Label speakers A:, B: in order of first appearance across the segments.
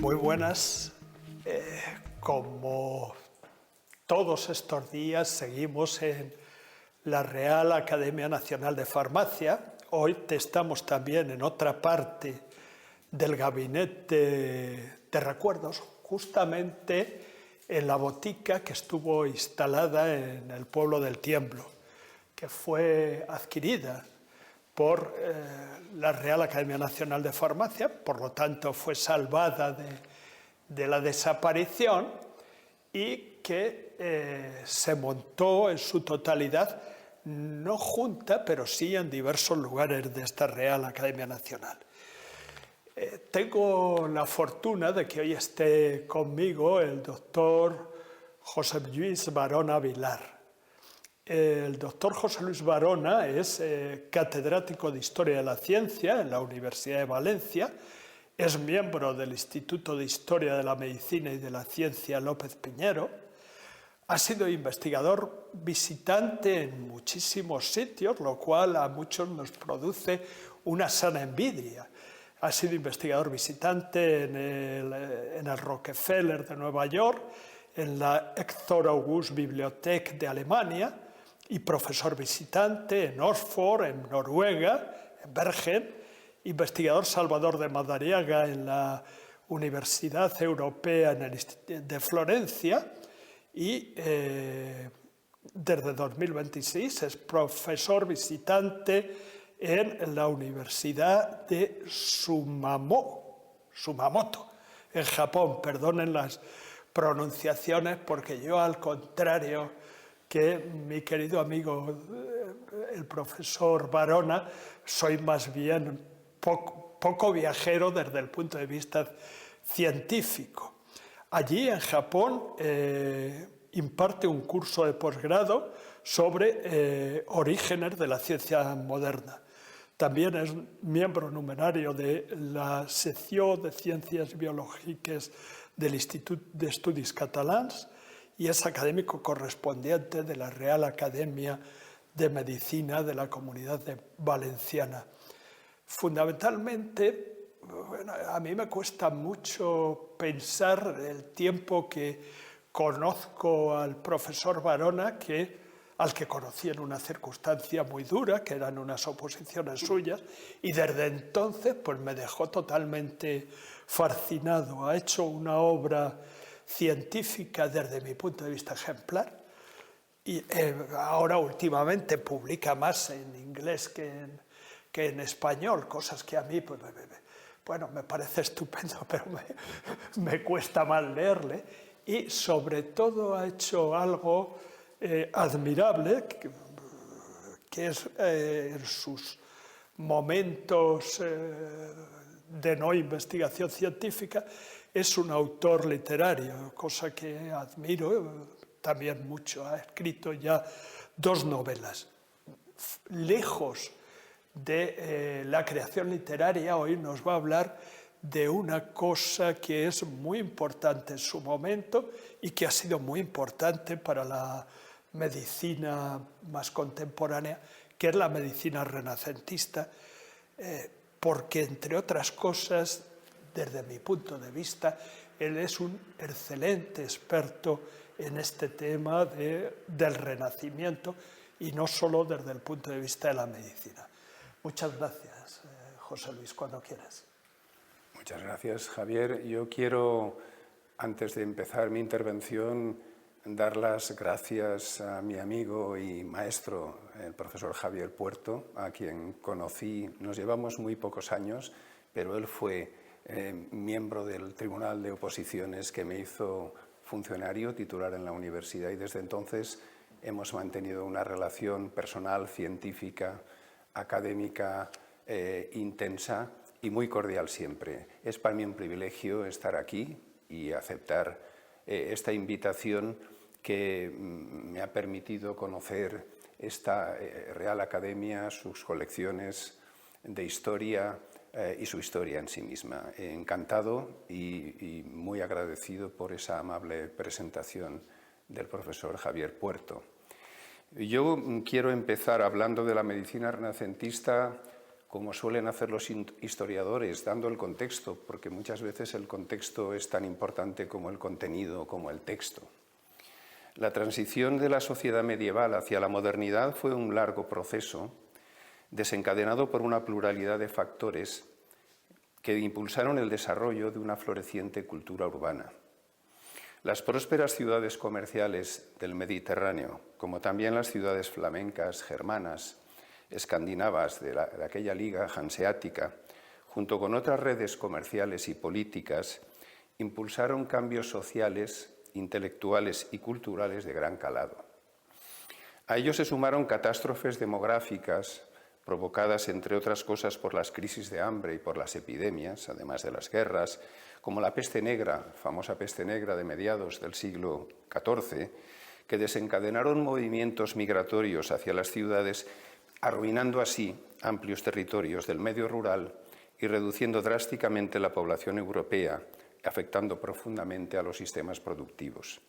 A: Muy buenas. Como todos estos días seguimos en la Real Academia Nacional de Farmacia. Hoy estamos también en otra parte del gabinete de recuerdos, justamente en la botica que estuvo instalada en el pueblo del Tiemblo, que fue adquirida por la Real Academia Nacional de Farmacia, por lo tanto fue salvada de la desaparición y que se montó en su totalidad, no junta, pero sí en diversos lugares de esta Real Academia Nacional. Tengo la fortuna de que hoy esté conmigo el doctor José Luis Barona Vilar. El doctor José Luis Barona es catedrático de Historia de la Ciencia en la Universidad de Valencia, es miembro del Instituto de Historia de la Medicina y de la Ciencia López Piñero, ha sido investigador visitante en muchísimos sitios, lo cual a muchos nos produce una sana envidia. Ha sido investigador visitante en el Rockefeller de Nueva York, en la Hector August Bibliothek de Alemania, y profesor visitante en Oxford, en Noruega, en Bergen, investigador Salvador de Madariaga en la Universidad Europea de Florencia y desde 2026 es profesor visitante en la Universidad de Sumamoto, en Japón. Perdonen las pronunciaciones porque yo, al contrario que mi querido amigo el profesor Barona, soy más bien poco viajero desde el punto de vista científico. Allí en Japón imparte un curso de posgrado sobre orígenes de la ciencia moderna. También es miembro numerario de la sección de Ciencias Biológicas del Institut d'Estudis Catalans y es académico correspondiente de la Real Academia de Medicina de la Comunidad Valenciana. Fundamentalmente, bueno, a mí me cuesta mucho pensar el tiempo que conozco al profesor Barona, al que conocí en una circunstancia muy dura, que eran unas oposiciones suyas, y desde entonces pues me dejó totalmente fascinado. Ha hecho una obra científica desde mi punto de vista ejemplar y ahora últimamente publica más en inglés que en español, cosas que a mí pues, bueno, me parece estupendo, pero me cuesta más leerle, y sobre todo ha hecho algo admirable, que es en sus momentos de no investigación científica, es un autor literario, cosa que admiro también mucho. Ha escrito ya 2 novelas. Lejos de la creación literaria, hoy nos va a hablar de una cosa que es muy importante en su momento y que ha sido muy importante para la medicina más contemporánea, que es la medicina renacentista, porque, entre otras cosas, desde mi punto de vista, él es un excelente experto en este tema del Renacimiento y no solo desde el punto de vista de la medicina. Muchas gracias, José Luis, cuando quieras.
B: Muchas gracias, Javier. Yo quiero, antes de empezar mi intervención, dar las gracias a mi amigo y maestro, el profesor Javier Puerto, a quien conocí. Nos llevamos muy pocos años, pero él fue miembro del Tribunal de Oposiciones que me hizo funcionario titular en la universidad, y desde entonces hemos mantenido una relación personal, científica, académica, intensa y muy cordial siempre. Es para mí un privilegio estar aquí y aceptar esta invitación que me ha permitido conocer esta Real Academia, sus colecciones de historia y su historia en sí misma. Encantado y muy agradecido por esa amable presentación del profesor Javier Puerto. Yo quiero empezar hablando de la medicina renacentista como suelen hacer los historiadores, dando el contexto, porque muchas veces el contexto es tan importante como el contenido, como el texto. La transición de la sociedad medieval hacia la modernidad fue un largo proceso, desencadenado por una pluralidad de factores que impulsaron el desarrollo de una floreciente cultura urbana. Las prósperas ciudades comerciales del Mediterráneo, como también las ciudades flamencas, germanas, escandinavas de aquella liga hanseática, junto con otras redes comerciales y políticas, impulsaron cambios sociales, intelectuales y culturales de gran calado. A ello se sumaron catástrofes demográficas provocadas, entre otras cosas, por las crisis de hambre y por las epidemias, además de las guerras, como la peste negra, famosa peste negra de mediados del siglo XIV, que desencadenaron movimientos migratorios hacia las ciudades, arruinando así amplios territorios del medio rural y reduciendo drásticamente la población europea, afectando profundamente a los sistemas productivos.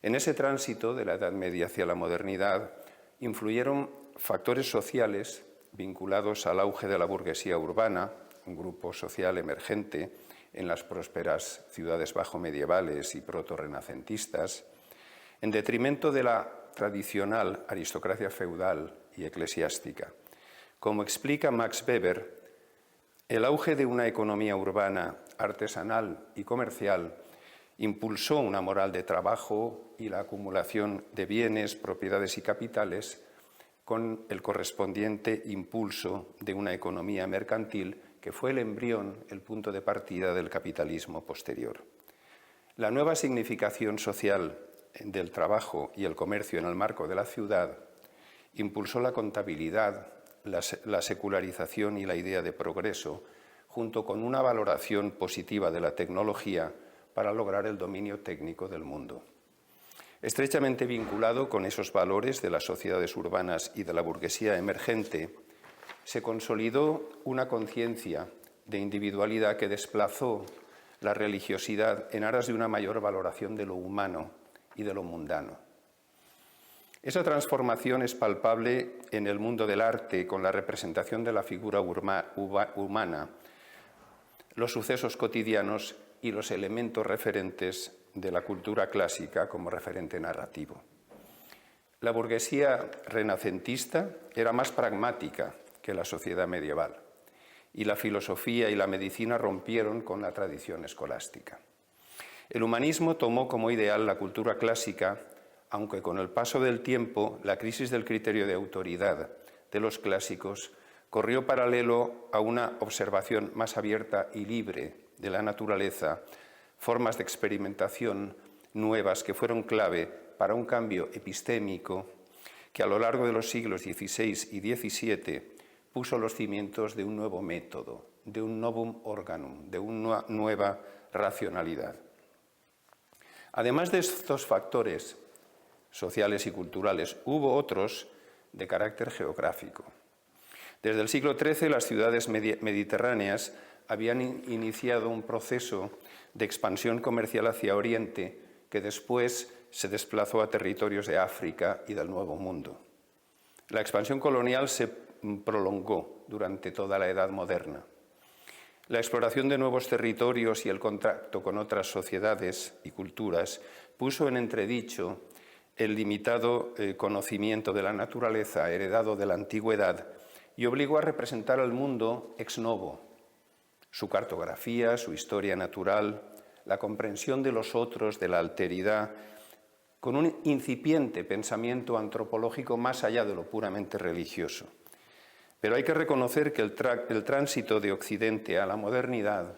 B: En ese tránsito de la Edad Media hacia la modernidad influyeron factores sociales vinculados al auge de la burguesía urbana, un grupo social emergente en las prósperas ciudades bajomedievales y protorrenacentistas, en detrimento de la tradicional aristocracia feudal y eclesiástica. Como explica Max Weber, el auge de una economía urbana, artesanal y comercial impulsó una moral de trabajo y la acumulación de bienes, propiedades y capitales, con el correspondiente impulso de una economía mercantil que fue el embrión, el punto de partida del capitalismo posterior. La nueva significación social del trabajo y el comercio en el marco de la ciudad impulsó la contabilidad, la secularización y la idea de progreso, junto con una valoración positiva de la tecnología para lograr el dominio técnico del mundo. Estrechamente vinculado con esos valores de las sociedades urbanas y de la burguesía emergente, se consolidó una conciencia de individualidad que desplazó la religiosidad en aras de una mayor valoración de lo humano y de lo mundano. Esa transformación es palpable en el mundo del arte con la representación de la figura humana, los sucesos cotidianos y los elementos referentes de la cultura clásica como referente narrativo. La burguesía renacentista era más pragmática que la sociedad medieval y la filosofía y la medicina rompieron con la tradición escolástica. El humanismo tomó como ideal la cultura clásica, aunque con el paso del tiempo la crisis del criterio de autoridad de los clásicos corrió paralelo a una observación más abierta y libre de la naturaleza, formas de experimentación nuevas que fueron clave para un cambio epistémico que a lo largo de los siglos XVI y XVII puso los cimientos de un nuevo método, de un novum organum, de una nueva racionalidad. Además de estos factores sociales y culturales, hubo otros de carácter geográfico. Desde el siglo XIII, las ciudades mediterráneas habían iniciado un proceso de expansión comercial hacia Oriente que después se desplazó a territorios de África y del Nuevo Mundo. La expansión colonial se prolongó durante toda la Edad Moderna. La exploración de nuevos territorios y el contacto con otras sociedades y culturas puso en entredicho el limitado conocimiento de la naturaleza heredado de la antigüedad y obligó a representar al mundo ex novo, su cartografía, su historia natural, la comprensión de los otros, de la alteridad, con un incipiente pensamiento antropológico más allá de lo puramente religioso. Pero hay que reconocer que el tránsito de Occidente a la modernidad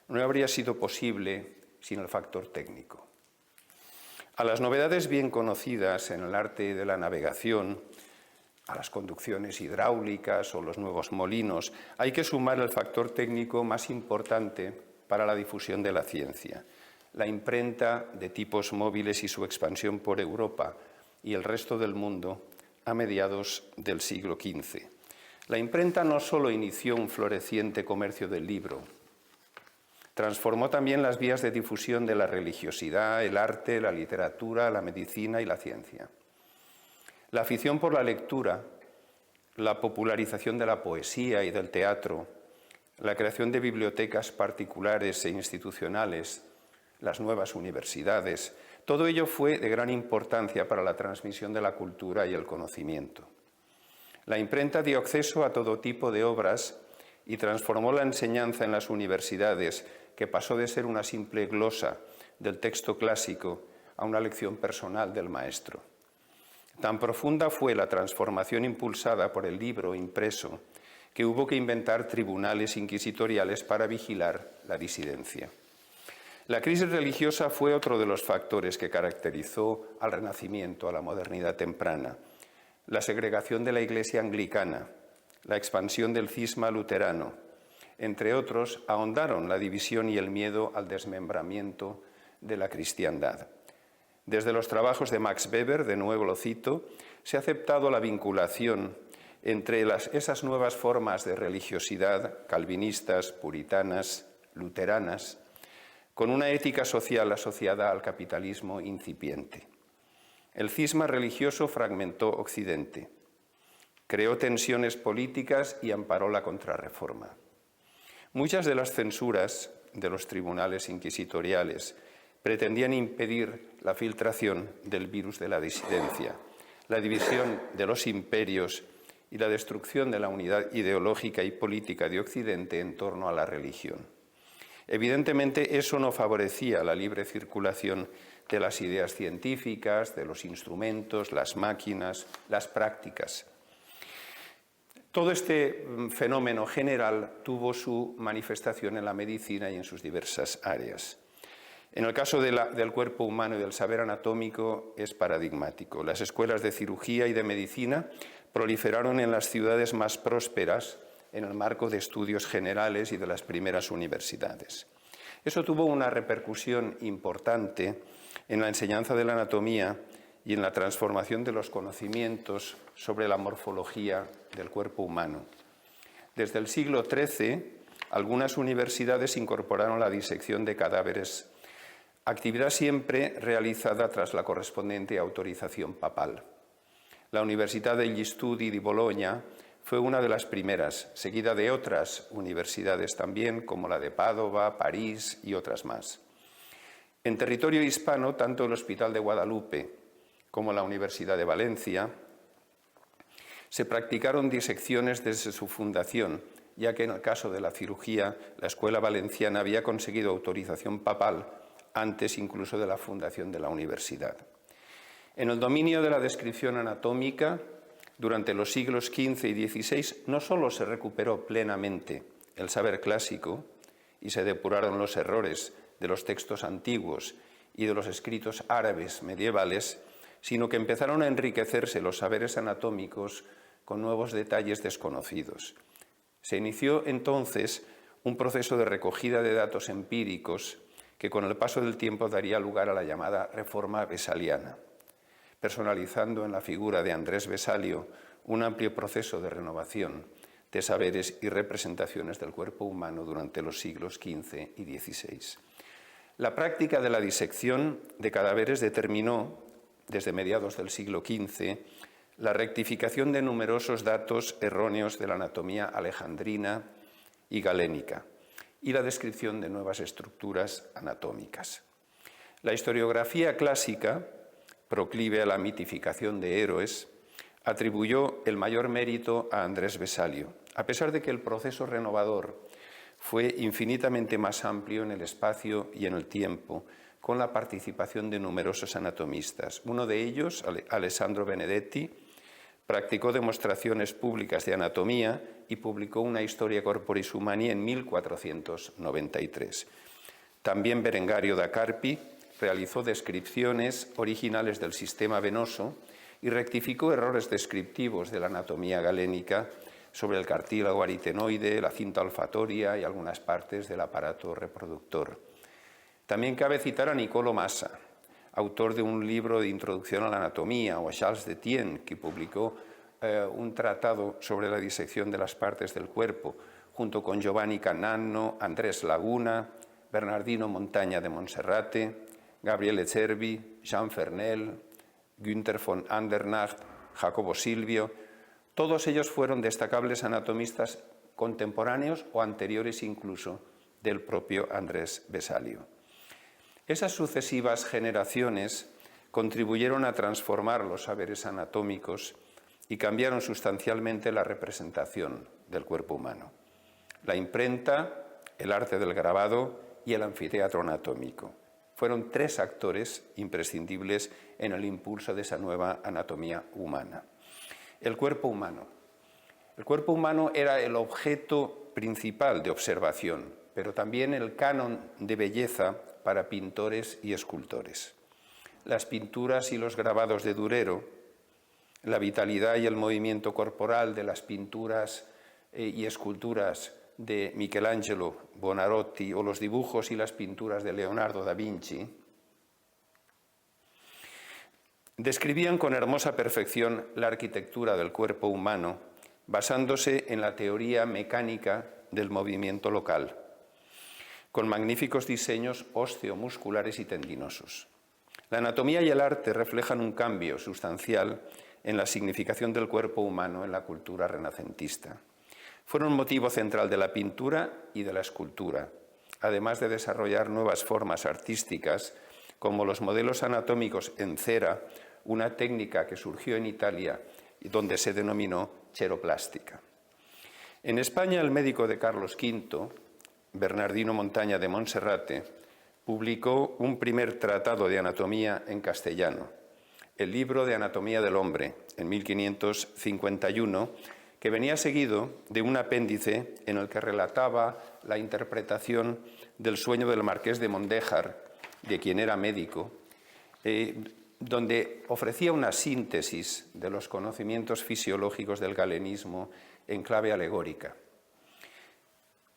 B: no habría sido posible sin el factor técnico. A las novedades bien conocidas en el arte de la navegación, a las conducciones hidráulicas o los nuevos molinos, hay que sumar el factor técnico más importante para la difusión de la ciencia, la imprenta de tipos móviles y su expansión por Europa y el resto del mundo a mediados del siglo XV. La imprenta no solo inició un floreciente comercio del libro, transformó también las vías de difusión de la religiosidad, el arte, la literatura, la medicina y la ciencia. La afición por la lectura la popularización de la poesía y del teatro, la creación de bibliotecas particulares e institucionales, las nuevas universidades, todo ello fue de gran importancia para la transmisión de la cultura y el conocimiento. La imprenta dio acceso a todo tipo de obras y transformó la enseñanza en las universidades, que pasó de ser una simple glosa del texto clásico a una lección personal del maestro. Tan profunda fue la transformación impulsada por el libro impreso que hubo que inventar tribunales inquisitoriales para vigilar la disidencia. La crisis religiosa fue otro de los factores que caracterizó al Renacimiento, a la modernidad temprana. La segregación de la Iglesia anglicana, la expansión del cisma luterano, entre otros, ahondaron la división y el miedo al desmembramiento de la cristiandad. Desde los trabajos de Max Weber, de nuevo lo cito, se ha aceptado la vinculación entre esas nuevas formas de religiosidad, calvinistas, puritanas, luteranas, con una ética social asociada al capitalismo incipiente. El cisma religioso fragmentó Occidente, creó tensiones políticas y amparó la contrarreforma. Muchas de las censuras de los tribunales inquisitoriales pretendían impedir la filtración del virus de la disidencia, la división de los imperios y la destrucción de la unidad ideológica y política de Occidente en torno a la religión. Evidentemente, eso no favorecía la libre circulación de las ideas científicas, de los instrumentos, las máquinas, las prácticas. Todo este fenómeno general tuvo su manifestación en la medicina y en sus diversas áreas. En el caso del cuerpo humano y del saber anatómico es paradigmático. Las escuelas de cirugía y de medicina proliferaron en las ciudades más prósperas en el marco de estudios generales y de las primeras universidades. Eso tuvo una repercusión importante en la enseñanza de la anatomía y en la transformación de los conocimientos sobre la morfología del cuerpo humano. Desde el siglo XIII, algunas universidades incorporaron la disección de cadáveres, actividad siempre realizada tras la correspondiente autorización papal. La Universidad degli Studi di Bologna fue una de las primeras, seguida de otras universidades también, como la de Padova, París y otras más. En territorio hispano, tanto el Hospital de Guadalupe como la Universidad de Valencia se practicaron disecciones desde su fundación, ya que en el caso de la cirugía, la Escuela Valenciana había conseguido autorización papal antes incluso de la fundación de la universidad. En el dominio de la descripción anatómica, durante los siglos XV y XVI, no solo se recuperó plenamente el saber clásico y se depuraron los errores de los textos antiguos y de los escritos árabes medievales, sino que empezaron a enriquecerse los saberes anatómicos con nuevos detalles desconocidos. Se inició entonces un proceso de recogida de datos empíricos que con el paso del tiempo daría lugar a la llamada Reforma Vesaliana, personalizando en la figura de Andrés Vesalio un amplio proceso de renovación de saberes y representaciones del cuerpo humano durante los siglos XV y XVI. La práctica de la disección de cadáveres determinó, desde mediados del siglo XV, la rectificación de numerosos datos erróneos de la anatomía alejandrina y galénica y la descripción de nuevas estructuras anatómicas. La historiografía clásica, proclive a la mitificación de héroes, atribuyó el mayor mérito a Andrés Vesalio, a pesar de que el proceso renovador fue infinitamente más amplio en el espacio y en el tiempo, con la participación de numerosos anatomistas. Uno de ellos, Alessandro Benedetti, practicó demostraciones públicas de anatomía y publicó una Historia Corporis Humani en 1493. También Berengario da Carpi realizó descripciones originales del sistema venoso y rectificó errores descriptivos de la anatomía galénica sobre el cartílago aritenoide, la cinta olfatoria y algunas partes del aparato reproductor. También cabe citar a Niccolò Massa, autor de un libro de introducción a la anatomía, o a Charles Detienne, que publicó un tratado sobre la disección de las partes del cuerpo, junto con Giovanni Cannanno, Andrés Laguna, Bernardino Montaña de Monserrate, Gabriele Cervi, Jean Fernel, Günther von Andernach, Jacobo Silvio, Todos ellos fueron destacables anatomistas contemporáneos o anteriores incluso del propio Andrés Vesalio. Esas sucesivas generaciones contribuyeron a transformar los saberes anatómicos y cambiaron sustancialmente la representación del cuerpo humano. La imprenta, el arte del grabado y el anfiteatro anatómico fueron tres actores imprescindibles en el impulso de esa nueva anatomía humana. El cuerpo humano. El cuerpo humano era el objeto principal de observación, pero también el canon de belleza para pintores y escultores. Las pinturas y los grabados de Durero, la vitalidad y el movimiento corporal de las pinturas y esculturas de Michelangelo, Buonarroti o los dibujos y las pinturas de Leonardo da Vinci, describían con hermosa perfección la arquitectura del cuerpo humano, basándose en la teoría mecánica del movimiento local, con magníficos diseños osteomusculares y tendinosos. La anatomía y el arte reflejan un cambio sustancial en la significación del cuerpo humano en la cultura renacentista. Fueron un motivo central de la pintura y de la escultura, además de desarrollar nuevas formas artísticas como los modelos anatómicos en cera, una técnica que surgió en Italia y donde se denominó cheroplástica. En España, el médico de Carlos V, Bernardino Montaña de Monserrate, publicó un primer tratado de anatomía en castellano, el Libro de Anatomía del Hombre, en 1551, que venía seguido de un apéndice en el que relataba la interpretación del sueño del marqués de Mondéjar, de quien era médico, donde ofrecía una síntesis de los conocimientos fisiológicos del galenismo en clave alegórica.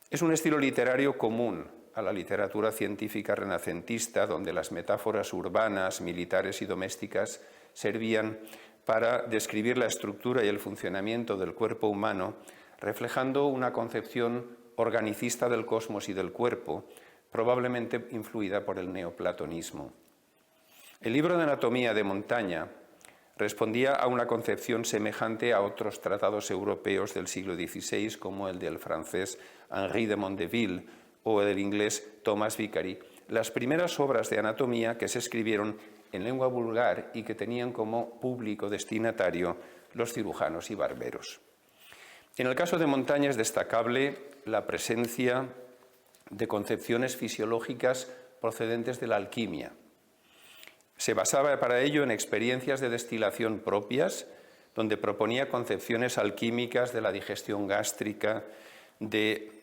B: Es un estilo literario común a la literatura científica renacentista, donde las metáforas urbanas, militares y domésticas servían para describir la estructura y el funcionamiento del cuerpo humano, reflejando una concepción organicista del cosmos y del cuerpo, probablemente influida por el neoplatonismo. El libro de anatomía de Montaña respondía a una concepción semejante a otros tratados europeos del siglo XVI, como el del francés Henri de Mondeville o el del inglés Thomas Vicary, las primeras obras de anatomía que se escribieron en lengua vulgar y que tenían como público destinatario los cirujanos y barberos. En el caso de Montaña es destacable la presencia de concepciones fisiológicas procedentes de la alquimia. Se basaba para ello en experiencias de destilación propias, donde proponía concepciones alquímicas de la digestión gástrica, de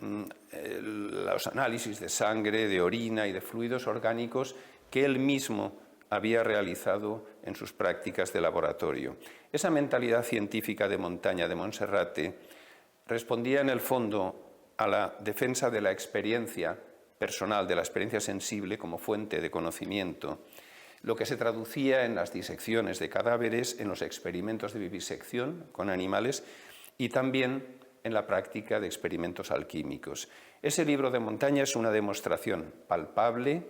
B: los análisis de sangre, de orina y de fluidos orgánicos que él mismo había realizado en sus prácticas de laboratorio. Esa mentalidad científica de Montaña de Monserrate respondía en el fondo a la defensa de la experiencia personal, de la experiencia sensible como fuente de conocimiento, lo que se traducía en las disecciones de cadáveres, en los experimentos de vivisección con animales y también en la práctica de experimentos alquímicos. Ese libro de Montaña es una demostración palpable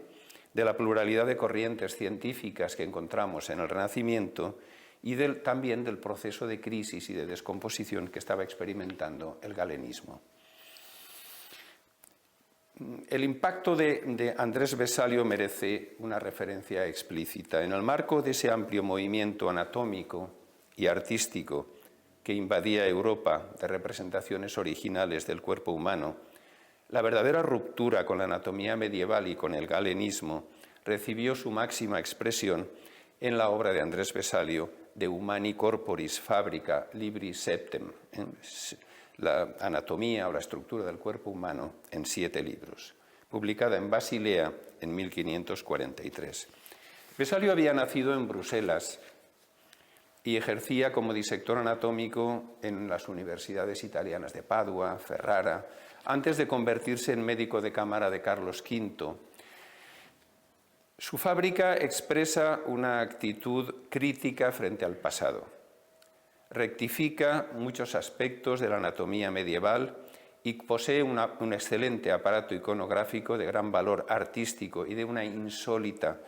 B: de la pluralidad de corrientes científicas que encontramos en el Renacimiento y también del proceso de crisis y de descomposición que estaba experimentando el galenismo. El impacto de Andrés Vesalio merece una referencia explícita. En el marco de ese amplio movimiento anatómico y artístico que invadía Europa de representaciones originales del cuerpo humano, la verdadera ruptura con la anatomía medieval y con el galenismo recibió su máxima expresión en la obra de Andrés Vesalio De Humani Corporis Fabrica Libri Septem, la anatomía o la estructura del cuerpo humano en 7 libros, publicada en Basilea en 1543. Vesalio había nacido en Bruselas y ejercía como disector anatómico en las universidades italianas de Padua, Ferrara, antes de convertirse en médico de cámara de Carlos V. Su fábrica expresa una actitud crítica frente al pasado. Rectifica muchos aspectos de la anatomía medieval y posee un excelente aparato iconográfico de gran valor artístico y de una insólita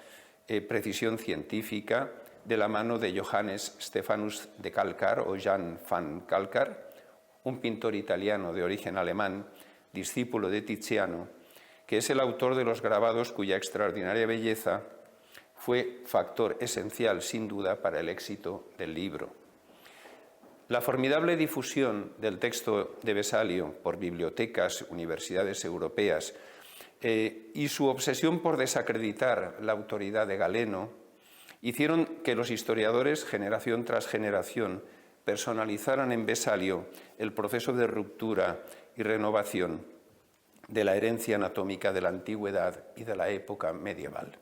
B: precisión científica, de la mano de Johannes Stephanus de Calcar o Jan van Calcar, un pintor italiano de origen alemán, discípulo de Tiziano, que es el autor de los grabados cuya extraordinaria belleza fue factor esencial, sin duda, para el éxito del libro. La formidable difusión del texto de Vesalio por bibliotecas, universidades europeas y su obsesión por desacreditar la autoridad de Galeno hicieron que los historiadores, generación tras generación, personalizaran en Vesalio el proceso de ruptura y renovación de la herencia anatómica de la antigüedad y de la época medieval.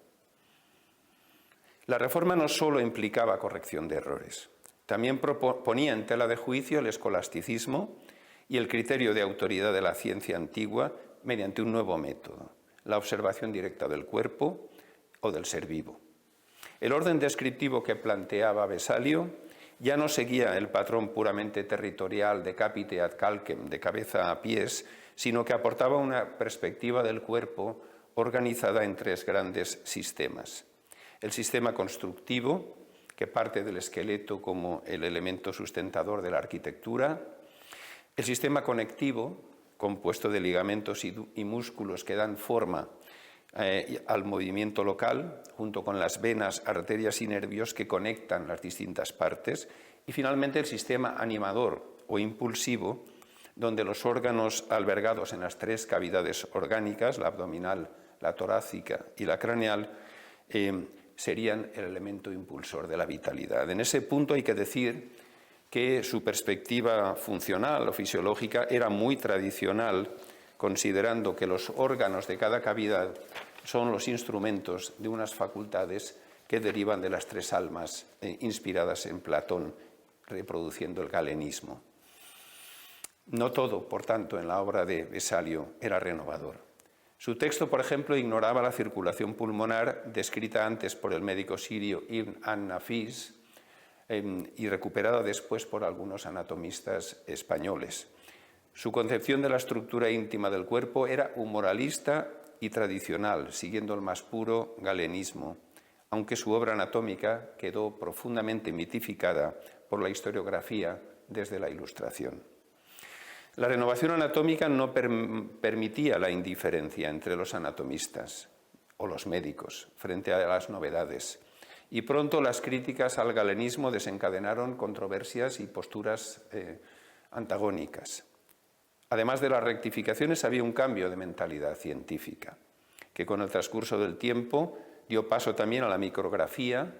B: La reforma no solo implicaba corrección de errores, también ponía en tela de juicio el escolasticismo y el criterio de autoridad de la ciencia antigua mediante un nuevo método, la observación directa del cuerpo o del ser vivo. El orden descriptivo que planteaba Vesalio ya no seguía el patrón puramente territorial de capite ad calcem, de cabeza a pies, sino que aportaba una perspectiva del cuerpo organizada en tres grandes sistemas. El sistema constructivo, que parte del esqueleto como el elemento sustentador de la arquitectura. El sistema conectivo, compuesto de ligamentos y músculos que dan forma al movimiento local, junto con las venas, arterias y nervios que conectan las distintas partes. Y finalmente el sistema animador o impulsivo, donde los órganos albergados en las tres cavidades orgánicas, la abdominal, la torácica y la craneal, serían el elemento impulsor de la vitalidad. En ese punto hay que decir que su perspectiva funcional o fisiológica era muy tradicional, considerando que los órganos de cada cavidad son los instrumentos de unas facultades que derivan de las tres almas inspiradas en Platón, reproduciendo el galenismo. No todo, por tanto, en la obra de Vesalio era renovador. Su texto, por ejemplo, ignoraba la circulación pulmonar descrita antes por el médico sirio Ibn an-Nafis y recuperada después por algunos anatomistas españoles. Su concepción de la estructura íntima del cuerpo era humoralista y tradicional, siguiendo el más puro galenismo, aunque su obra anatómica quedó profundamente mitificada por la historiografía desde la Ilustración. La renovación anatómica no permitía la indiferencia entre los anatomistas o los médicos frente a las novedades, y pronto las críticas al galenismo desencadenaron controversias y posturas antagónicas. Además de las rectificaciones, había un cambio de mentalidad científica, que con el transcurso del tiempo dio paso también a la micrografía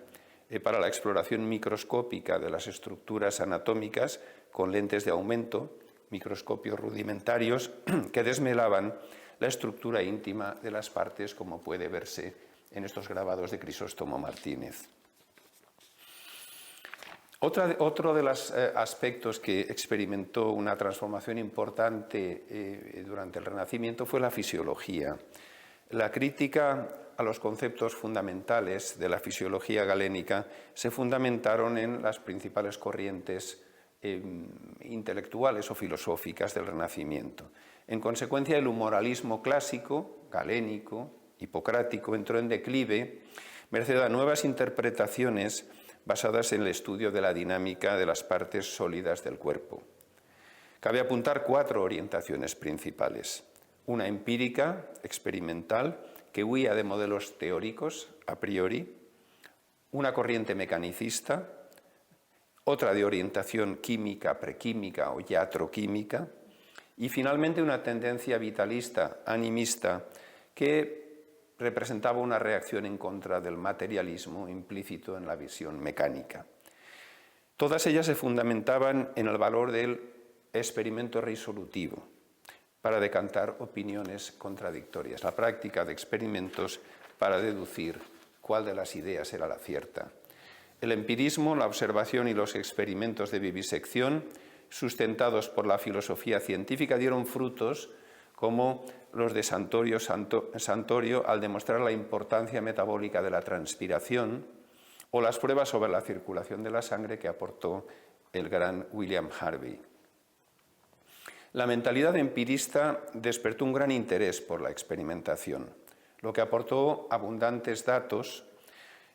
B: para la exploración microscópica de las estructuras anatómicas con lentes de aumento, microscopios rudimentarios que desvelaban la estructura íntima de las partes, como puede verse en estos grabados de Crisóstomo Martínez. Otro de los aspectos que experimentó una transformación importante durante el Renacimiento fue la fisiología. La crítica a los conceptos fundamentales de la fisiología galénica se fundamentaron en las principales corrientes intelectuales o filosóficas del Renacimiento. En consecuencia, el humoralismo clásico, galénico, hipocrático, entró en declive merced a nuevas interpretaciones basadas en el estudio de la dinámica de las partes sólidas del cuerpo. Cabe apuntar 4 orientaciones principales. Una empírica, experimental, que huía de modelos teóricos a priori, una corriente mecanicista, otra de orientación química, prequímica o iatroquímica, y finalmente una tendencia vitalista, animista, que representaba una reacción en contra del materialismo implícito en la visión mecánica. Todas ellas se fundamentaban en el valor del experimento resolutivo para decantar opiniones contradictorias, la práctica de experimentos para deducir cuál de las ideas era la cierta. El empirismo, la observación y los experimentos de vivisección, sustentados por la filosofía científica, dieron frutos como los de Santorio al demostrar la importancia metabólica de la transpiración, o las pruebas sobre la circulación de la sangre que aportó el gran William Harvey. La mentalidad empirista despertó un gran interés por la experimentación, lo que aportó abundantes datos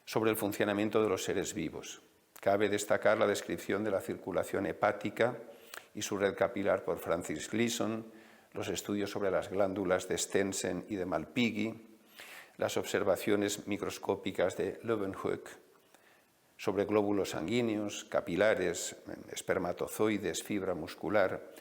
B: sobre el funcionamiento de los seres vivos. Cabe destacar la descripción de la circulación hepática y su red capilar por Francis Gleason, los estudios sobre las glándulas de Stensen y de Malpighi, las observaciones microscópicas de Leeuwenhoek sobre glóbulos sanguíneos, capilares, espermatozoides, fibra muscular,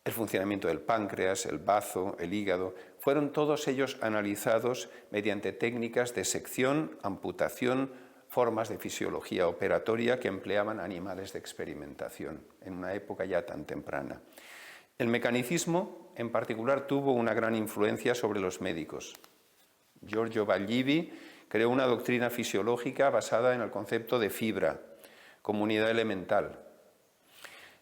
B: el funcionamiento del páncreas, el bazo, el hígado, fueron todos ellos analizados mediante técnicas de sección, amputación, formas de fisiología operatoria que empleaban animales de experimentación en una época ya tan temprana. El mecanicismo, en particular, tuvo una gran influencia sobre los médicos. Giorgio Vallivi creó una doctrina fisiológica basada en el concepto de fibra, como unidad elemental.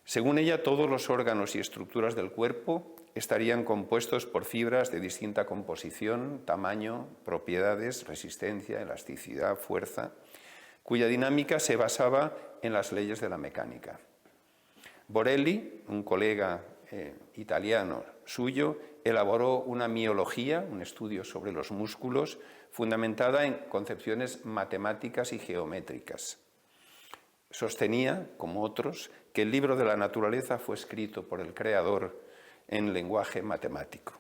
B: Según ella, todos los órganos y estructuras del cuerpo estarían compuestos por fibras de distinta composición, tamaño, propiedades, resistencia, elasticidad, fuerza, cuya dinámica se basaba en las leyes de la mecánica. Borelli, un colega italiano suyo, elaboró una miología, un estudio sobre los músculos, fundamentada en concepciones matemáticas y geométricas. Sostenía, como otros, que el libro de la naturaleza fue escrito por el creador en lenguaje matemático.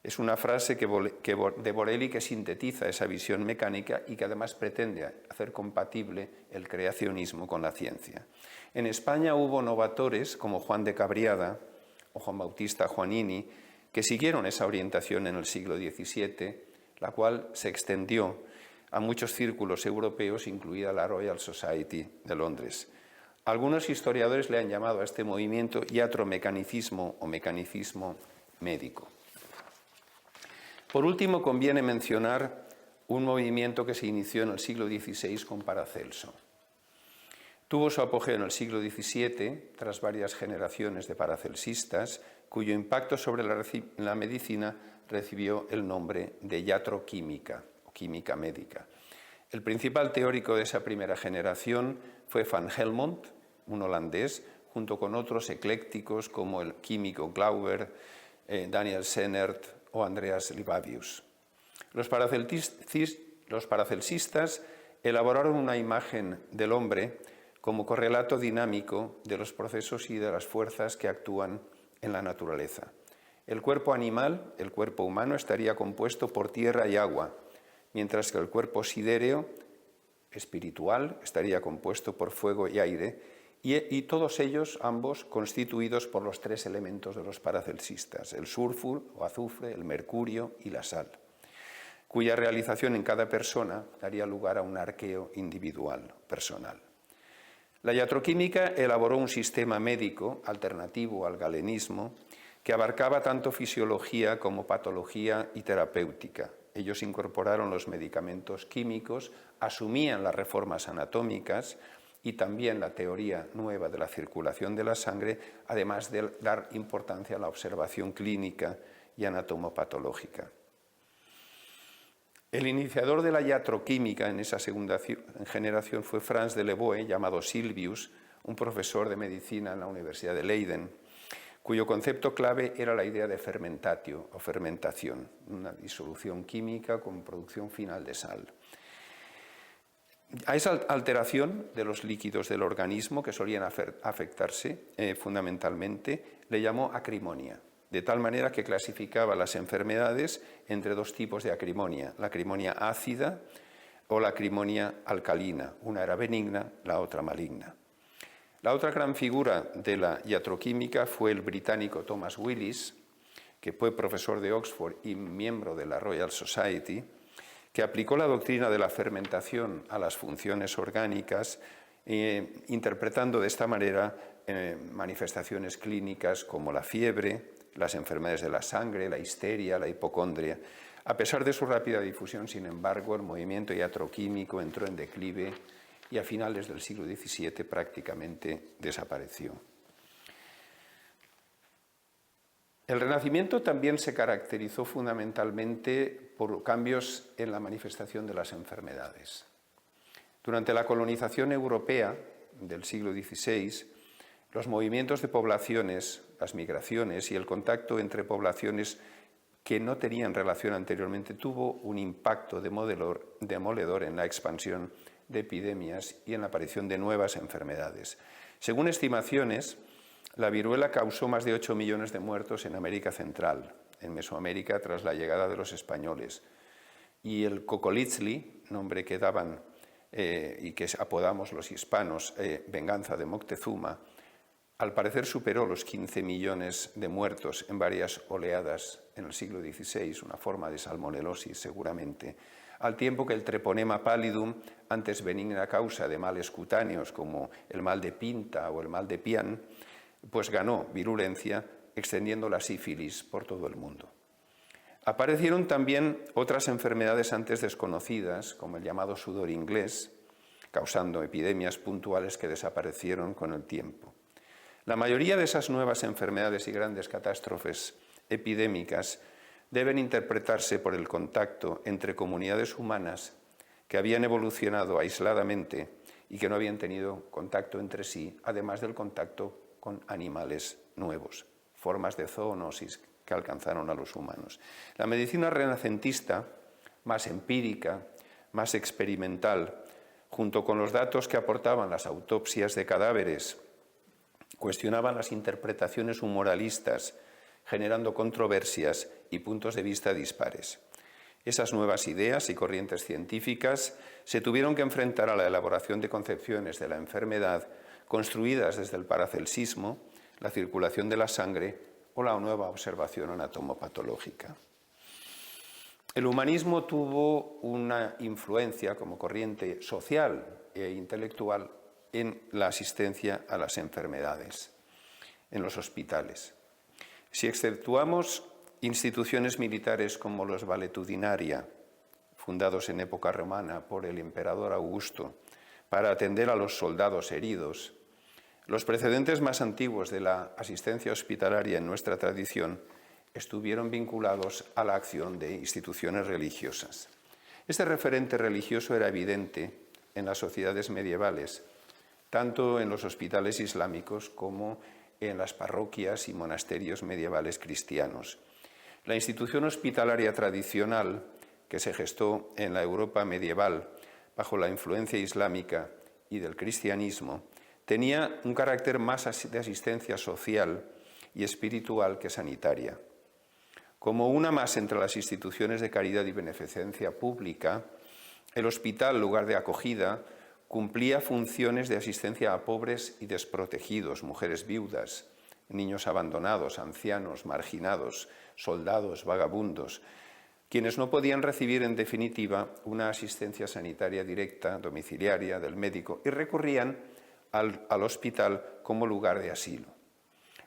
B: Es una frase de Borelli que sintetiza esa visión mecánica y que además pretende hacer compatible el creacionismo con la ciencia. En España hubo novatores como Juan de Cabriada o Juan Bautista Juanini que siguieron esa orientación en el siglo XVII, la cual se extendió a muchos círculos europeos, incluida la Royal Society de Londres. Algunos historiadores le han llamado a este movimiento iatromecanicismo o mecanicismo médico. Por último, conviene mencionar un movimiento que se inició en el siglo XVI con Paracelso. Tuvo su apogeo en el siglo XVII, tras varias generaciones de paracelsistas, cuyo impacto sobre la medicina recibió el nombre de iatroquímica o química médica. El principal teórico de esa primera generación fue Van Helmont, un holandés, junto con otros eclécticos como el químico Glauber, Daniel Sennert o Andreas Libavius. Los paracelsistas elaboraron una imagen del hombre como correlato dinámico de los procesos y de las fuerzas que actúan en la naturaleza. El cuerpo animal, el cuerpo humano, estaría compuesto por tierra y agua, mientras que el cuerpo sidéreo, espiritual, estaría compuesto por fuego y aire, y todos ellos, ambos, constituidos por los tres elementos de los paracelsistas, el sulfur o azufre, el mercurio y la sal, cuya realización en cada persona daría lugar a un arqueo individual, personal. La iatroquímica elaboró un sistema médico alternativo al galenismo que abarcaba tanto fisiología como patología y terapéutica. Ellos incorporaron los medicamentos químicos, asumían las reformas anatómicas y también la teoría nueva de la circulación de la sangre, además de dar importancia a la observación clínica y anatomopatológica. El iniciador de la iatroquímica en esa segunda generación fue Franz de Leboe, llamado Sylvius, un profesor de medicina en la Universidad de Leiden, cuyo concepto clave era la idea de fermentatio o fermentación, una disolución química con producción final de sal. A esa alteración de los líquidos del organismo, que solían afectarse fundamentalmente, le llamó acrimonia, de tal manera que clasificaba las enfermedades entre dos tipos de acrimonia, la acrimonia ácida o la acrimonia alcalina. Una era benigna, la otra maligna. La otra gran figura de la iatroquímica fue el británico Thomas Willis, que fue profesor de Oxford y miembro de la Royal Society, que aplicó la doctrina de la fermentación a las funciones orgánicas, interpretando de esta manera manifestaciones clínicas como la fiebre, las enfermedades de la sangre, la histeria, la hipocondria. A pesar de su rápida difusión, sin embargo, el movimiento iatroquímico entró en declive y a finales del siglo XVII prácticamente desapareció. El Renacimiento también se caracterizó fundamentalmente por cambios en la manifestación de las enfermedades. Durante la colonización europea del siglo XVI, los movimientos de poblaciones, las migraciones y el contacto entre poblaciones que no tenían relación anteriormente, tuvo un impacto demoledor en la expansión de epidemias y en la aparición de nuevas enfermedades. Según estimaciones, la viruela causó más de 8 millones de muertos en América Central, en Mesoamérica tras la llegada de los españoles. Y el Cocolitzli, nombre que daban y que apodamos los hispanos venganza de Moctezuma, al parecer superó los 15 millones de muertos en varias oleadas en el siglo XVI, una forma de salmonelosis seguramente, al tiempo que el Treponema pallidum, antes benigna causa de males cutáneos como el mal de Pinta o el mal de Pian, pues ganó virulencia extendiendo la sífilis por todo el mundo. Aparecieron también otras enfermedades antes desconocidas, como el llamado sudor inglés, causando epidemias puntuales que desaparecieron con el tiempo. La mayoría de esas nuevas enfermedades y grandes catástrofes epidémicas deben interpretarse por el contacto entre comunidades humanas que habían evolucionado aisladamente y que no habían tenido contacto entre sí, además del contacto con animales nuevos, formas de zoonosis que alcanzaron a los humanos. La medicina renacentista, más empírica, más experimental, junto con los datos que aportaban las autopsias de cadáveres, cuestionaban las interpretaciones humoralistas, generando controversias y puntos de vista dispares. Esas nuevas ideas y corrientes científicas se tuvieron que enfrentar a la elaboración de concepciones de la enfermedad construidas desde el paracelsismo, la circulación de la sangre o la nueva observación anatomopatológica. El humanismo tuvo una influencia como corriente social e intelectual en la asistencia a las enfermedades, en los hospitales. Si exceptuamos instituciones militares como los valetudinaria, fundados en época romana por el emperador Augusto, para atender a los soldados heridos, los precedentes más antiguos de la asistencia hospitalaria en nuestra tradición estuvieron vinculados a la acción de instituciones religiosas. Este referente religioso era evidente en las sociedades medievales, tanto en los hospitales islámicos como en las parroquias y monasterios medievales cristianos. La institución hospitalaria tradicional, que se gestó en la Europa medieval bajo la influencia islámica y del cristianismo, tenía un carácter más de asistencia social y espiritual que sanitaria. Como una más entre las instituciones de caridad y beneficencia pública, el hospital, lugar de acogida, cumplía funciones de asistencia a pobres y desprotegidos, mujeres viudas, niños abandonados, ancianos, marginados, soldados, vagabundos, quienes no podían recibir en definitiva una asistencia sanitaria directa, domiciliaria, del médico, y recurrían al hospital como lugar de asilo.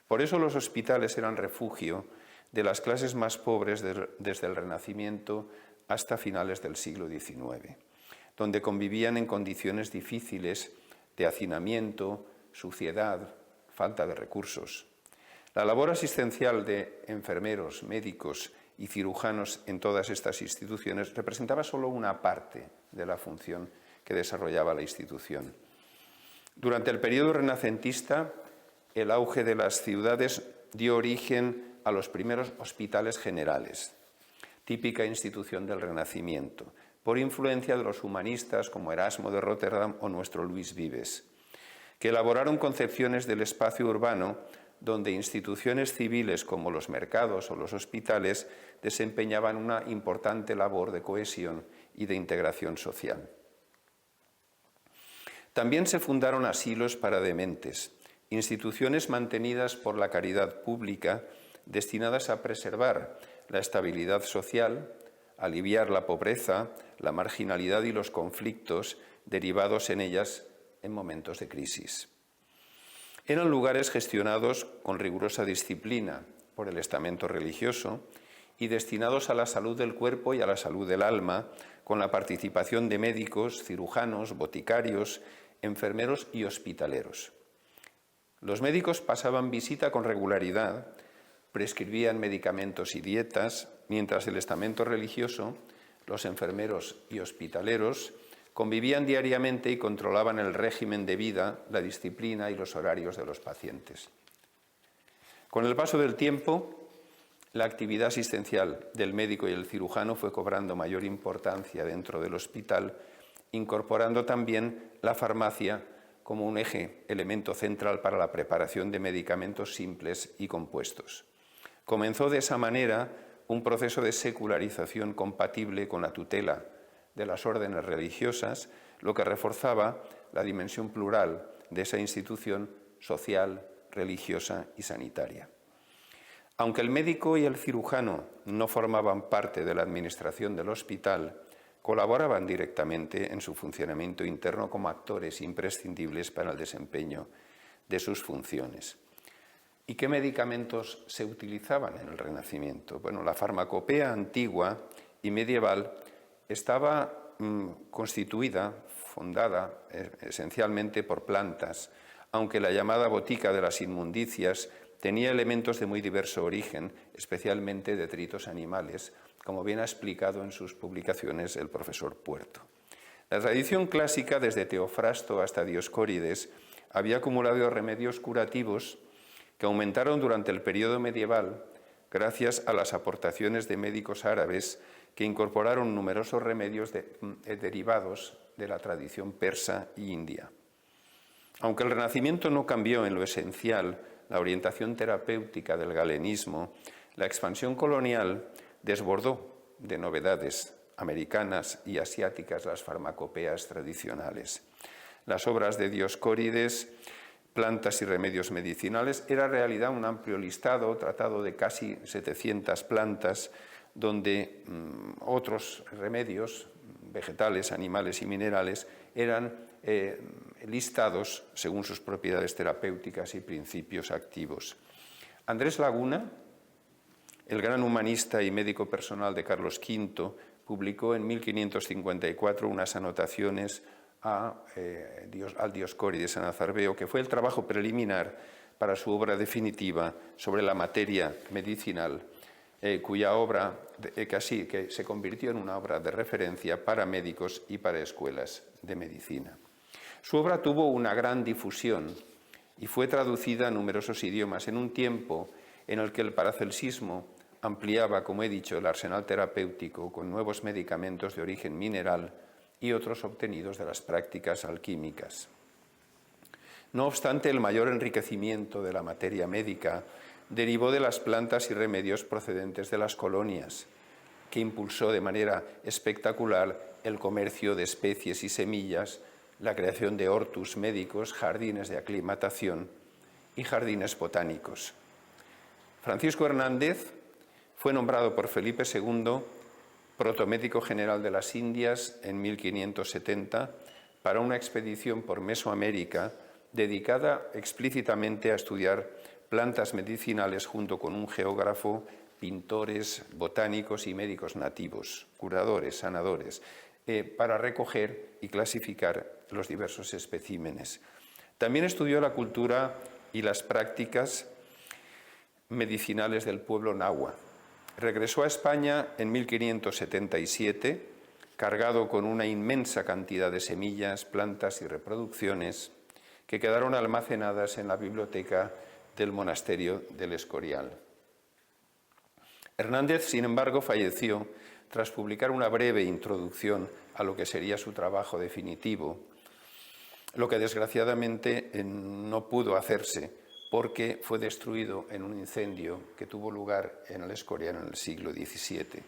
B: Por eso los hospitales eran refugio de las clases más pobres desde el Renacimiento hasta finales del siglo XIX, donde convivían en condiciones difíciles de hacinamiento, suciedad, falta de recursos. La labor asistencial de enfermeros, médicos y cirujanos en todas estas instituciones representaba solo una parte de la función que desarrollaba la institución. Durante el periodo renacentista, el auge de las ciudades dio origen a los primeros hospitales generales, típica institución del Renacimiento, por influencia de los humanistas como Erasmo de Rotterdam o nuestro Luis Vives, que elaboraron concepciones del espacio urbano donde instituciones civiles como los mercados o los hospitales desempeñaban una importante labor de cohesión y de integración social. También se fundaron asilos para dementes, instituciones mantenidas por la caridad pública destinadas a preservar la estabilidad social, aliviar la pobreza, la marginalidad y los conflictos derivados en ellas en momentos de crisis. Eran lugares gestionados con rigurosa disciplina por el estamento religioso y destinados a la salud del cuerpo y a la salud del alma, con la participación de médicos, cirujanos, boticarios, enfermeros y hospitaleros. Los médicos pasaban visita con regularidad, prescribían medicamentos y dietas, mientras el estamento religioso, los enfermeros y hospitaleros, convivían diariamente y controlaban el régimen de vida, la disciplina y los horarios de los pacientes. Con el paso del tiempo, La actividad asistencial del médico y el cirujano fue cobrando mayor importancia dentro del hospital, incorporando también la farmacia como un elemento central para la preparación de medicamentos simples y compuestos. Comenzó de esa manera un proceso de secularización compatible con la tutela de las órdenes religiosas, lo que reforzaba la dimensión plural de esa institución social, religiosa y sanitaria. Aunque el médico y el cirujano no formaban parte de la administración del hospital, colaboraban directamente en su funcionamiento interno como actores imprescindibles para el desempeño de sus funciones. ¿Y qué medicamentos se utilizaban en el Renacimiento? Bueno, la farmacopea antigua y medieval estaba constituida, fundada esencialmente por plantas, aunque la llamada botica de las inmundicias tenía elementos de muy diverso origen, especialmente detritos animales, como bien ha explicado en sus publicaciones el profesor Puerto. La tradición clásica, desde Teofrasto hasta Dioscórides, había acumulado remedios curativos que aumentaron durante el periodo medieval gracias a las aportaciones de médicos árabes que incorporaron numerosos remedios derivados de la tradición persa e india. Aunque el Renacimiento no cambió en lo esencial la orientación terapéutica del galenismo, la expansión colonial desbordó de novedades americanas y asiáticas las farmacopeas tradicionales. Las obras de Dioscórides, Plantas y remedios medicinales, era en realidad un amplio listado, tratado de casi 700 plantas, donde otros remedios, vegetales, animales y minerales, eran listados según sus propiedades terapéuticas y principios activos. Andrés Laguna, el gran humanista y médico personal de Carlos V, publicó en 1554 unas anotaciones al Dioscórides a Nazarbeo, que fue el trabajo preliminar para su obra definitiva sobre la materia medicinal, cuya obra que se convirtió en una obra de referencia para médicos y para escuelas de medicina. Su obra tuvo una gran difusión y fue traducida a numerosos idiomas en un tiempo en el que el paracelsismo ampliaba, como he dicho, el arsenal terapéutico con nuevos medicamentos de origen mineral y otros obtenidos de las prácticas alquímicas. No obstante, el mayor enriquecimiento de la materia médica derivó de las plantas y remedios procedentes de las colonias, que impulsó de manera espectacular el comercio de especies y semillas, la creación de hortus médicos, jardines de aclimatación y jardines botánicos. Francisco Hernández fue nombrado por Felipe II protomédico general de las Indias en 1570 para una expedición por Mesoamérica dedicada explícitamente a estudiar plantas medicinales junto con un geógrafo, pintores, botánicos y médicos nativos, curadores, sanadores, para recoger y clasificar los diversos especímenes. También estudió la cultura y las prácticas medicinales del pueblo nahua. Regresó a España en 1577, cargado con una inmensa cantidad de semillas, plantas y reproducciones que quedaron almacenadas en la biblioteca del monasterio del Escorial. Hernández, sin embargo, falleció tras publicar una breve introducción a lo que sería su trabajo definitivo, lo que desgraciadamente no pudo hacerse porque fue destruido en un incendio que tuvo lugar en el Escorial en el siglo XVII.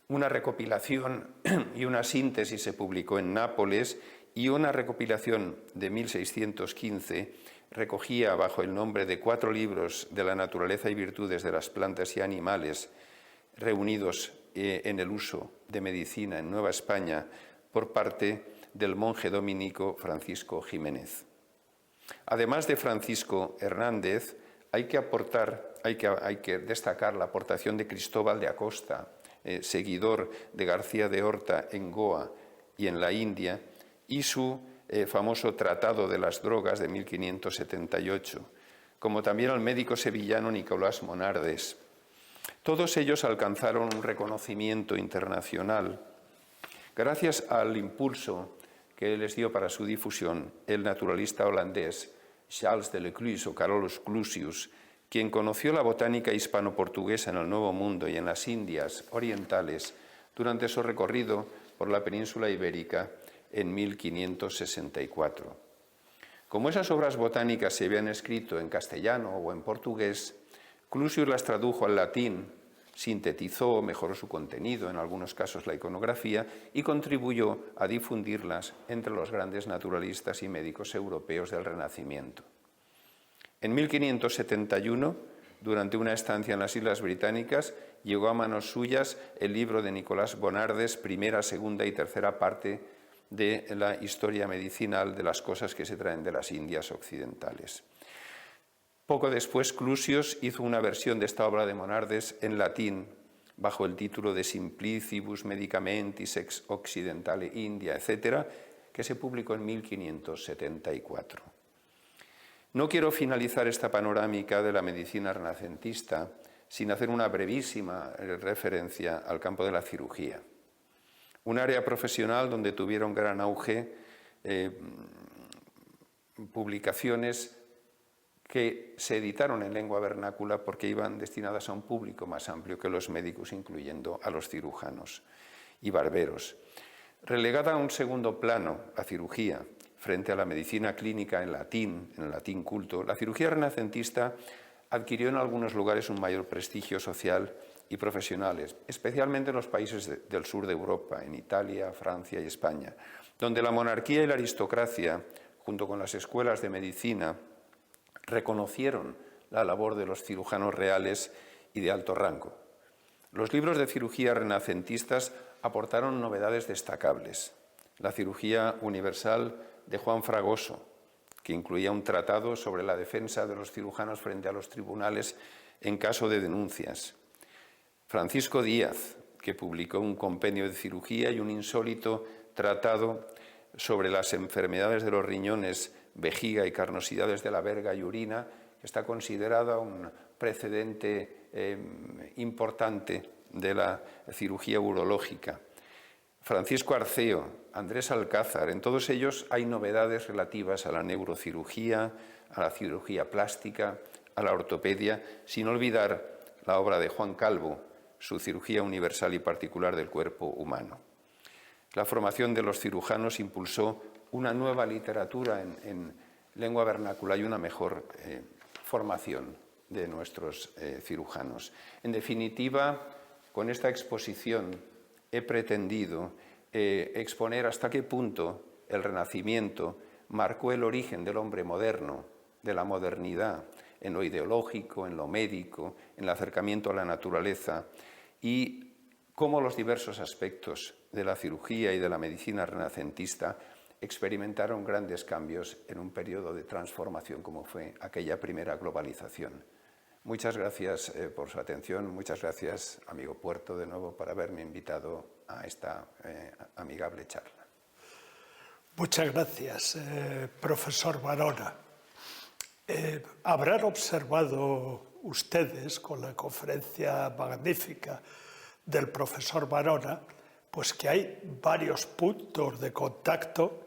B: Una recopilación y una síntesis se publicó en Nápoles y una recopilación de 1615 recogía bajo el nombre de 4 libros de la naturaleza y virtudes de las plantas y animales reunidos en el uso de medicina en Nueva España por parte del monje dominico Francisco Jiménez. Además de Francisco Hernández, hay que destacar la aportación de Cristóbal de Acosta, seguidor de García de Horta en Goa y en la India, y su famoso Tratado de las Drogas de 1578, como también al médico sevillano Nicolás Monardes. Todos ellos alcanzaron un reconocimiento internacional gracias al impulso que les dio para su difusión el naturalista holandés Charles de Lecluze o Carolus Clusius, quien conoció la botánica hispano-portuguesa en el Nuevo Mundo y en las Indias orientales durante su recorrido por la península ibérica en 1564. Como esas obras botánicas se habían escrito en castellano o en portugués, Clusius las tradujo al latín, sintetizó o mejoró su contenido, en algunos casos la iconografía, y contribuyó a difundirlas entre los grandes naturalistas y médicos europeos del Renacimiento. En 1571, durante una estancia en las Islas Británicas, llegó a manos suyas el libro de Nicolás Bonardes, primera, segunda y tercera parte de la historia medicinal de las cosas que se traen de las Indias occidentales. Poco después, Clusius hizo una versión de esta obra de Bonardes en latín, bajo el título de Simplicibus Medicamentis ex Occidentale India, etc., que se publicó en 1574. No quiero finalizar esta panorámica de la medicina renacentista sin hacer una brevísima referencia al campo de la cirugía, un área profesional donde tuvieron gran auge publicaciones que se editaron en lengua vernácula porque iban destinadas a un público más amplio que los médicos, incluyendo a los cirujanos y barberos. Relegada a un segundo plano, la cirugía, frente a la medicina clínica en el latín culto, la cirugía renacentista adquirió en algunos lugares un mayor prestigio social y profesional, especialmente en los países del sur de Europa, en Italia, Francia y España, donde la monarquía y la aristocracia, junto con las escuelas de medicina, reconocieron la labor de los cirujanos reales y de alto rango. Los libros de cirugía renacentistas aportaron novedades destacables. La cirugía universal de Juan Fragoso, que incluía un tratado sobre la defensa de los cirujanos frente a los tribunales en caso de denuncias. Francisco Díaz, que publicó un compendio de cirugía y un insólito tratado sobre las enfermedades de los riñones, vejiga y carnosidades de la verga y orina, que está considerada un precedente importante de la cirugía urológica. Francisco Arceo, Andrés Alcázar, en todos ellos hay novedades relativas a la neurocirugía, a la cirugía plástica, a la ortopedia, sin olvidar la obra de Juan Calvo, su cirugía universal y particular del cuerpo humano. La formación de los cirujanos impulsó una nueva literatura en lengua vernácula y una mejor formación de nuestros cirujanos. En definitiva, con esta exposición he pretendido exponer hasta qué punto el Renacimiento marcó el origen del hombre moderno, de la modernidad, en lo ideológico, en lo médico, en el acercamiento a la naturaleza, y cómo los diversos aspectos de la cirugía y de la medicina renacentista experimentaron grandes cambios en un periodo de transformación como fue aquella primera globalización. Muchas gracias por su atención, muchas gracias, amigo Puerto, de nuevo, por haberme invitado a esta amigable charla.
A: Muchas gracias, profesor Varona. Habrán observado ustedes con la conferencia magnífica del profesor Varona, pues que hay varios puntos de contacto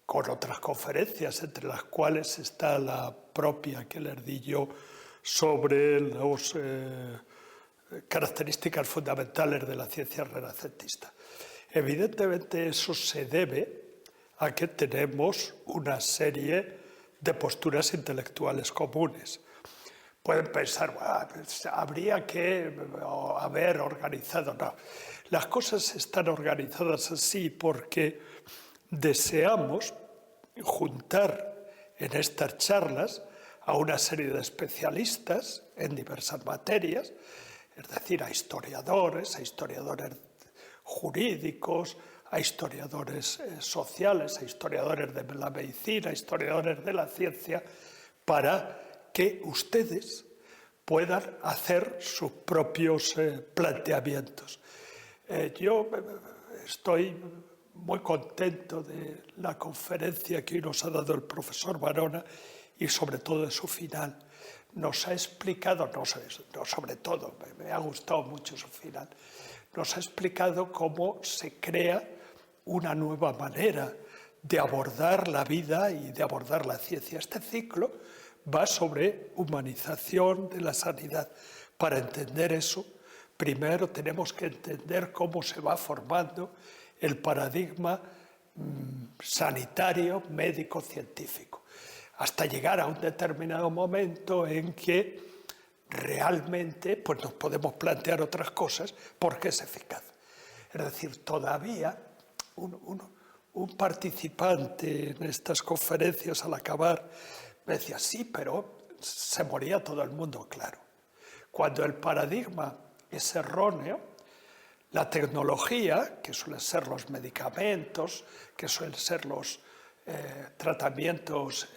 A: con otras conferencias, entre las cuales está la propia que les di yo sobre las características fundamentales de la ciencia renacentista. Evidentemente eso se debe a que tenemos una serie de posturas intelectuales comunes. Pueden pensar, pues habría que haber organizado. No, las cosas están organizadas así porque deseamos juntar en estas charlas a una serie de especialistas en diversas materias, es decir, a historiadores jurídicos, a historiadores sociales, a historiadores de la medicina, a historiadores de la ciencia, para que ustedes puedan hacer sus propios planteamientos. Yo estoy muy contento de la conferencia que hoy nos ha dado el profesor Varona y sobre todo de su final. Nos ha explicado, sobre todo, me ha gustado mucho su final, nos ha explicado cómo se crea una nueva manera de abordar la vida y de abordar la ciencia. Este ciclo va sobre humanización de la sanidad. Para entender eso, primero tenemos que entender cómo se va formando el paradigma sanitario, médico, científico, hasta llegar a un determinado momento en que realmente pues nos podemos plantear otras cosas porque es eficaz. Es decir, todavía un participante en estas conferencias al acabar me decía, sí, pero se moría todo el mundo, claro. Cuando el paradigma es erróneo, la tecnología, que suelen ser los medicamentos, que suelen ser los tratamientos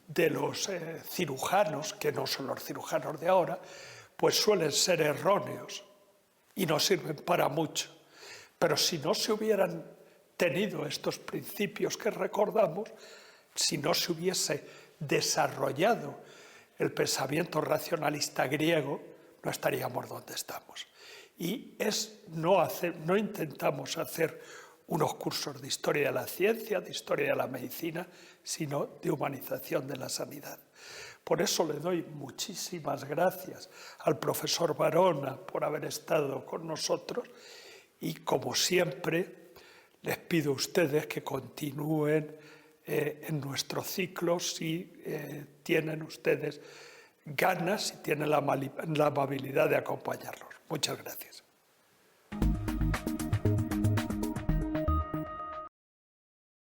A: de los cirujanos, que no son los cirujanos de ahora, pues suelen ser erróneos y no sirven para mucho. Pero si no se hubieran tenido estos principios que recordamos, si no se hubiese desarrollado el pensamiento racionalista griego, no estaríamos donde estamos. Y no intentamos hacer unos cursos de historia de la ciencia, de historia de la medicina, sino de humanización de la sanidad. Por eso le doy muchísimas gracias al profesor Barona por haber estado con nosotros y, como siempre, les pido a ustedes que continúen en nuestro ciclo si tienen ustedes ganas y tienen la amabilidad de acompañarnos. Muchas gracias.